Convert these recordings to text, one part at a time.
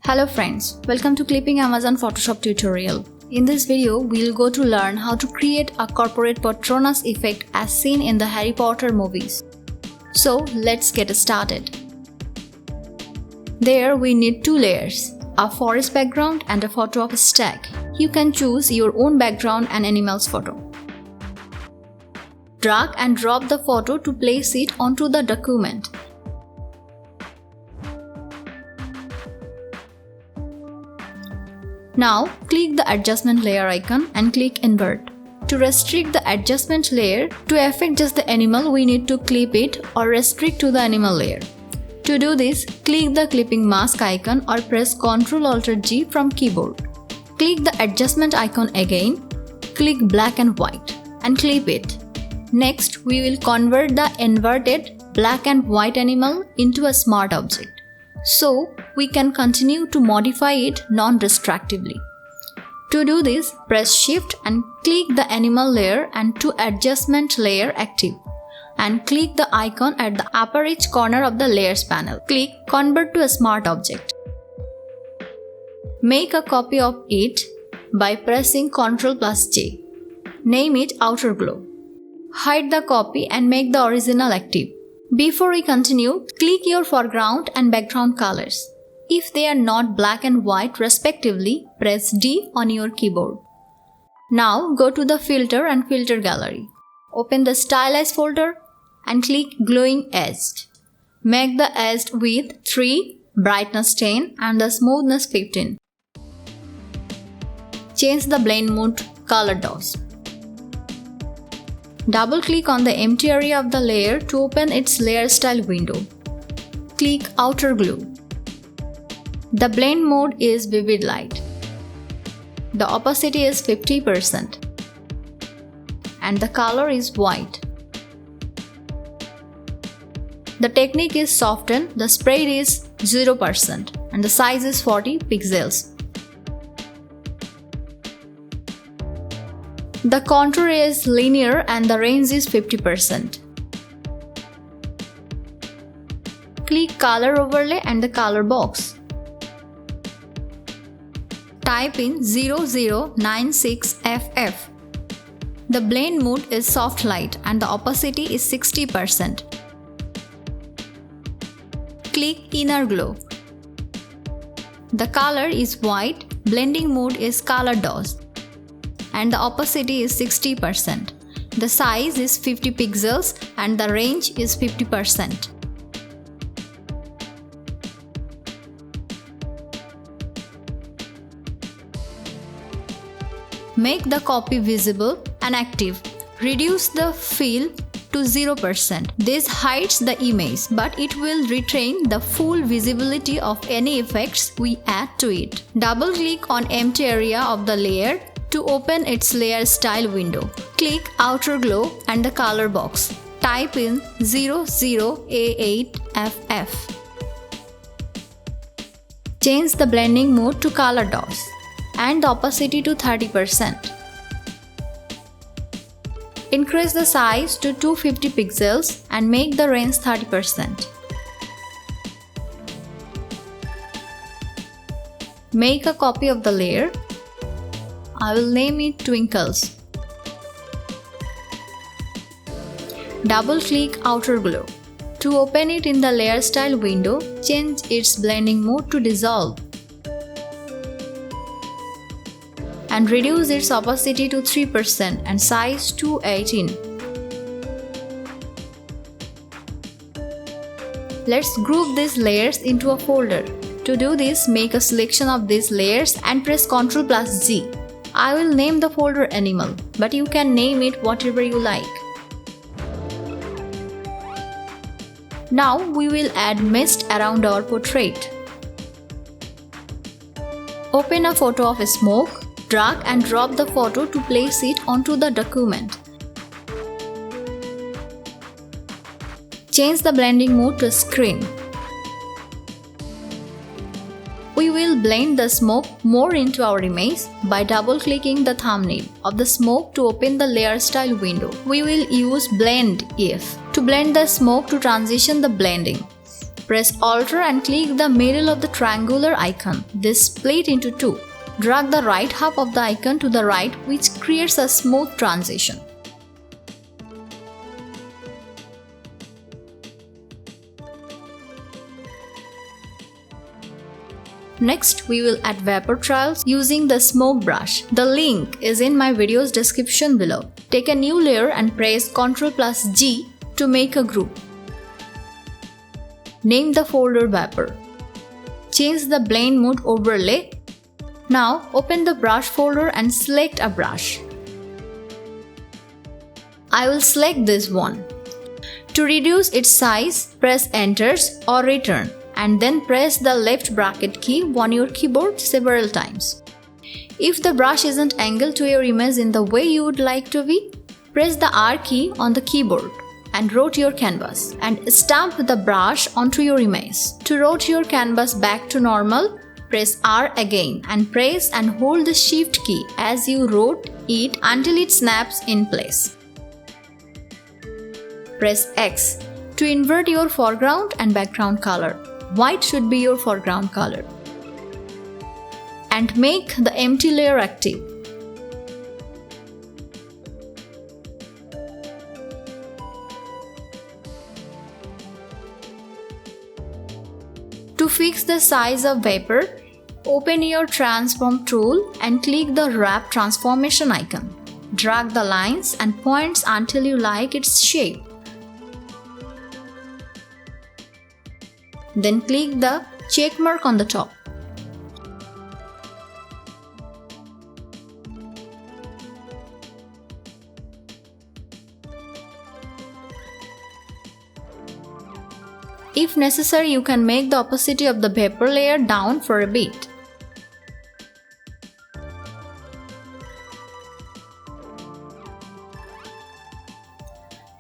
Hello friends, welcome to Clipping Amazon Photoshop tutorial. In this video, we'll go to learn how to create a corporate Patronus effect as seen in the Harry Potter movies. So let's get started. There we need two layers, a forest background and a photo of a stag. You can choose your own background and animal's photo. Drag and drop the photo to place it onto the document. Now, click the adjustment layer icon and click invert. To restrict the adjustment layer to affect just the animal, we need to clip it or restrict to the animal layer. To do this, click the clipping mask icon or press Ctrl-Alt-G from keyboard. Click the adjustment icon again, click black and white and clip it. Next, we will convert the inverted black and white animal into a smart object, so we can continue to modify it non-destructively. To do this, press Shift and click the animal layer and to adjustment layer active, and click the icon at the upper right corner of the layers panel. Click Convert to a smart object. Make a copy of it by pressing Ctrl+J. Name it Outer Glow. Hide the copy and make the original active. Before we continue, click your foreground and background colors. If they are not black and white respectively, press D on your keyboard. Now go to the Filter and Filter Gallery. Open the Stylize folder and click Glowing Edged. Make the edge width 3, brightness 10 and the smoothness 15. Change the blend mode Color DOS. Double-click on the empty area of the layer to open its layer style window. Click Outer Glow. The blend mode is Vivid Light. The opacity is 50% and the color is white. The technique is Soften, the spread is 0% and the size is 40 pixels. The contour is linear and the range is 50%. Click Color Overlay and the color box. Type in 0096FF. The blend mode is Soft Light and the opacity is 60%. Click Inner Glow. The color is white, blending mode is Color DOS and the opacity is 60%. The size is 50 pixels and the range is 50%. Make the copy visible and active. Reduce the fill to 0%. This hides the image, but it will retain the full visibility of any effects we add to it. Double-click on empty area of the layer to open its layer style window. Click Outer Glow and the color box. Type in 00A8FF. Change the blending mode to Color DOS and the opacity to 30%. Increase the size to 250 pixels and make the range 30%. Make a copy of the layer. I will name it Twinkles. Double-click Outer Glow. To open it in the layer style window, change its blending mode to Dissolve and reduce its opacity to 3% and size to 18. Let's group these layers into a folder. To do this, make a selection of these layers and press Ctrl+G. I will name the folder Animal, but you can name it whatever you like. Now we will add mist around our portrait. Open a photo of a smoke. Drag and drop the photo to place it onto the document. Change the blending mode to Screen. We will blend the smoke more into our image by double-clicking the thumbnail of the smoke to open the layer style window. We will use Blend If to blend the smoke to transition the blending. Press Alt and click the middle of the triangular icon. This split into two. Drag the right half of the icon to the right, which creates a smooth transition. Next, we will add vapor trails using the smoke brush. The link is in my video's description below. Take a new layer and press Ctrl+G to make a group. Name the folder Vapor. Change the blend mode overlay. Now open the brush folder and select a brush. I will select this one. To reduce its size, press Enter or Return, and then press the left bracket key on your keyboard several times. If the brush isn't angled to your image in the way you would like to be, press the R key on the keyboard and rotate your canvas and stamp the brush onto your image. To rotate your canvas back to normal, press R again and press and hold the Shift key as you rotate it until it snaps in place. Press X to invert your foreground and background color. White should be your foreground color. And make the empty layer active. To fix the size of vapor, open your transform tool and click the wrap transformation icon. Drag the lines and points until you like its shape. Then click the check mark on the top. If necessary, you can make the opacity of the vapor layer down for a bit.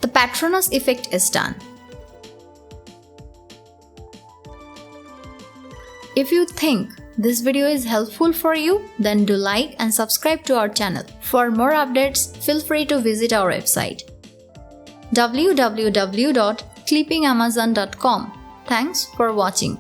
The Patronus effect is done. If you think this video is helpful for you, then do like and subscribe to our channel. For more updates, feel free to visit our website www.clippingamazon.com. Thanks for watching.